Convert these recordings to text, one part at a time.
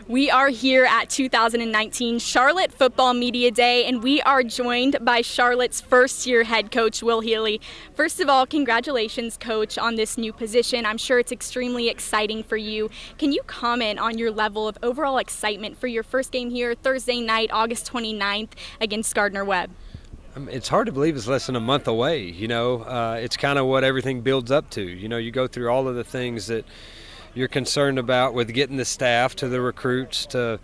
We are here at 2019 Charlotte Football Media Day, and we are joined by Charlotte's first-year head coach, Will Healy. First of all, congratulations, Coach, on this new position. I'm sure it's extremely exciting for you. Can you comment on your level of overall excitement for your first game here Thursday night, August 29th, against Gardner-Webb? It's hard to believe it's less than a month away. It's kind of what everything builds up to. You go through all of the things that you're concerned about with getting the staff to the recruits to,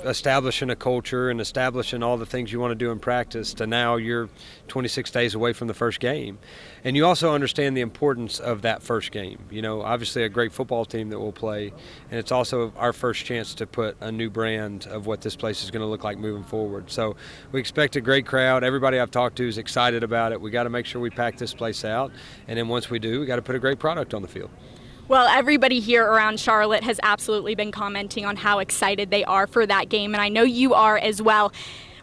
establishing a culture and establishing all the things you want to do in practice to now you're 26 days away from the first game. And you also understand the importance of that first game. Obviously a great football team that will play, and it's also our first chance to put a new brand of what this place is going to look like moving forward. So we expect a great crowd. Everybody I've talked to is excited about it. We got to make sure we pack this place out, and then once we do, we got to put a great product on the field. Well, everybody here around Charlotte has absolutely been commenting on how excited they are for that game, and I know you are as well.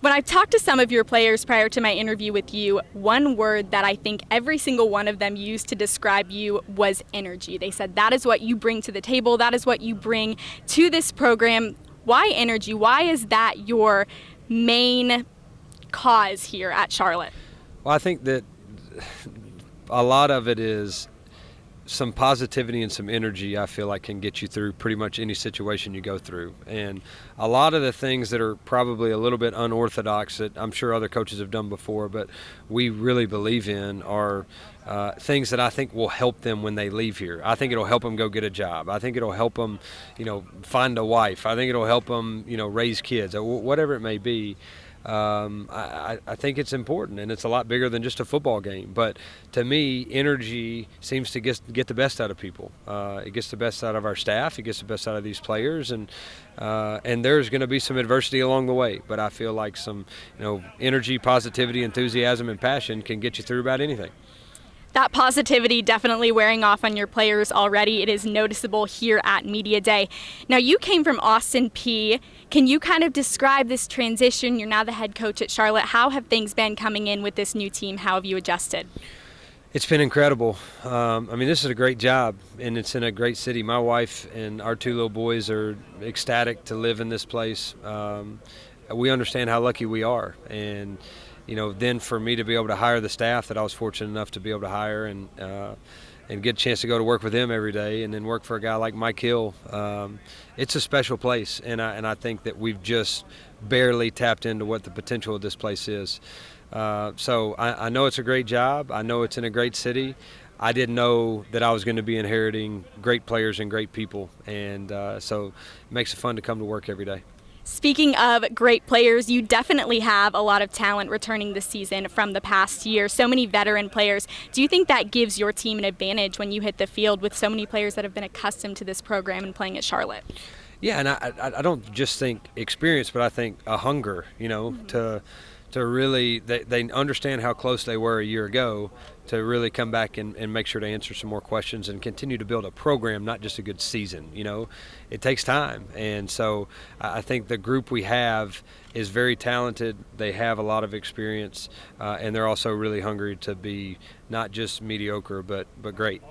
When I've talked to some of your players prior to my interview with you, one word that I think every single one of them used to describe you was energy. They said that is what you bring to the table, that is what you bring to this program. Why energy? Why is that your main cause here at Charlotte? Well, I think that a lot of it is some positivity and some energy. I feel like can get you through pretty much any situation you go through. And a lot of the things that are probably a little bit unorthodox that I'm sure other coaches have done before, but we really believe in are things that I think will help them when they leave here. I think it'll help them go get a job. I think it'll help them, find a wife. I think it'll help them, raise kids, whatever it may be. I think it's important, and it's a lot bigger than just a football game. But to me, energy seems to get the best out of people. It gets the best out of our staff. It gets the best out of these players, and there's going to be some adversity along the way. But I feel like some, energy, positivity, enthusiasm, and passion can get you through about anything. That positivity definitely wearing off on your players already. It is noticeable here at Media Day. Now, you came from Austin Peay. Can you kind of describe this transition? You're now the head coach at Charlotte. How have things been coming in with this new team? How have you adjusted? It's been incredible. This is a great job, and it's in a great city. My wife and our two little boys are ecstatic to live in this place. We understand how lucky we are, and then for me to be able to hire the staff that I was fortunate enough to be able to hire and get a chance to go to work with them every day, and then work for a guy like Mike Hill, it's a special place, and I think that we've just barely tapped into what the potential of this place is. So I know it's a great job. I know it's in a great city. I didn't know that I was going to be inheriting great players and great people, and so it makes it fun to come to work every day. Speaking of great players, you definitely have a lot of talent returning this season from the past year. So many veteran players. Do you think that gives your team an advantage when you hit the field with so many players that have been accustomed to this program and playing at Charlotte? Yeah, and I don't just think experience, but I think a hunger, to really, they understand how close they were a year ago, to really come back and make sure to answer some more questions and continue to build a program, not just a good season. It takes time. And so I think the group we have is very talented. They have a lot of experience, and they're also really hungry to be not just mediocre, but great.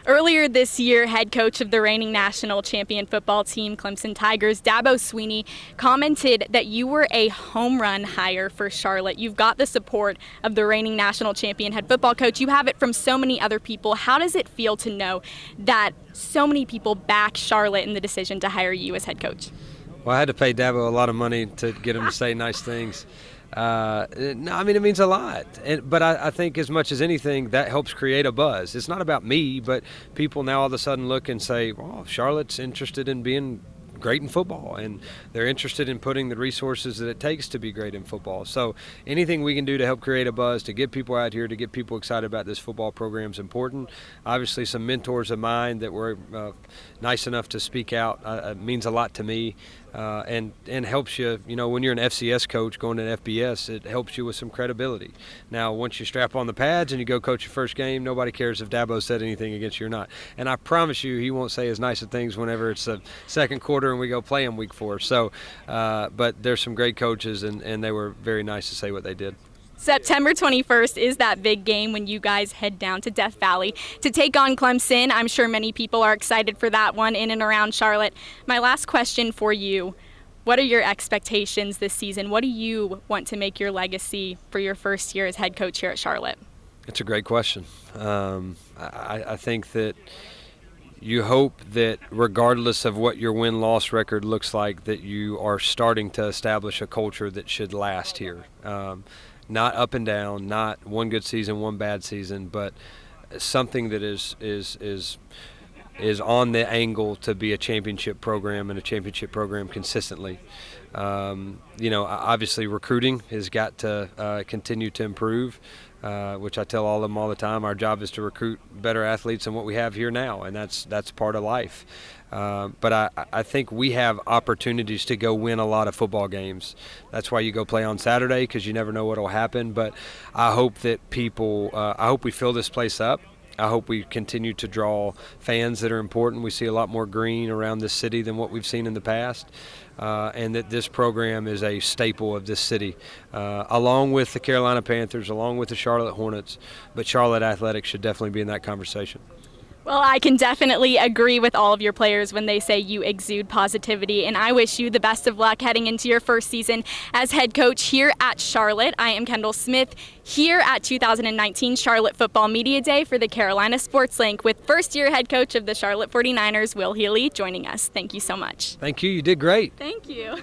Earlier this year, head coach of the reigning national champion football team, Clemson Tigers, Dabo Swinney, commented that you were a home run hire for Charlotte. You've got the support of the reigning national champion head football coach. You have it from so many other people. How does it feel to know that so many people back Charlotte in the decision to hire you as head coach? Well, I had to pay Dabo a lot of money to get him to say nice things. It means a lot. But I think as much as anything, that helps create a buzz. It's not about me, but people now all of a sudden look and say, well, Charlotte's interested in being great in football, and they're interested in putting the resources that it takes to be great in football. So anything we can do to help create a buzz, to get people out here, to get people excited about this football program is important. Obviously, some mentors of mine that were nice enough to speak out means a lot to me. And helps you, when you're an FCS coach going to an FBS, it helps you with some credibility. Now, once you strap on the pads and you go coach your first game, nobody cares if Dabo said anything against you or not. And I promise you, he won't say as nice of things whenever it's the second quarter and we go play him week 4. So, but there's some great coaches, and they were very nice to say what they did. September 21st is that big game when you guys head down to Death Valley to take on Clemson. I'm sure many people are excited for that one in and around Charlotte. My last question for you, what are your expectations this season? What do you want to make your legacy for your first year as head coach here at Charlotte? It's a great question. I think that you hope that regardless of what your win-loss record looks like, that you are starting to establish a culture that should last here. Not up and down, not one good season, one bad season, but something that is on the angle to be a championship program and a championship program consistently. Obviously recruiting has got to continue to improve, which I tell all of them all the time. Our job is to recruit better athletes than what we have here now, and that's part of life. But I think we have opportunities to go win a lot of football games. That's why you go play on Saturday, because you never know what will happen. But I hope that I hope we fill this place up. I hope we continue to draw fans that are important. We see a lot more green around this city than what we've seen in the past. And that this program is a staple of this city, along with the Carolina Panthers, along with the Charlotte Hornets. But Charlotte Athletics should definitely be in that conversation. Well, I can definitely agree with all of your players when they say you exude positivity, and I wish you the best of luck heading into your first season as head coach here at Charlotte. I am Kendall Smith here at 2019 Charlotte Football Media Day for the Carolina Sports Link with first-year head coach of the Charlotte 49ers, Will Healy, joining us. Thank you so much. Thank you. You did great. Thank you.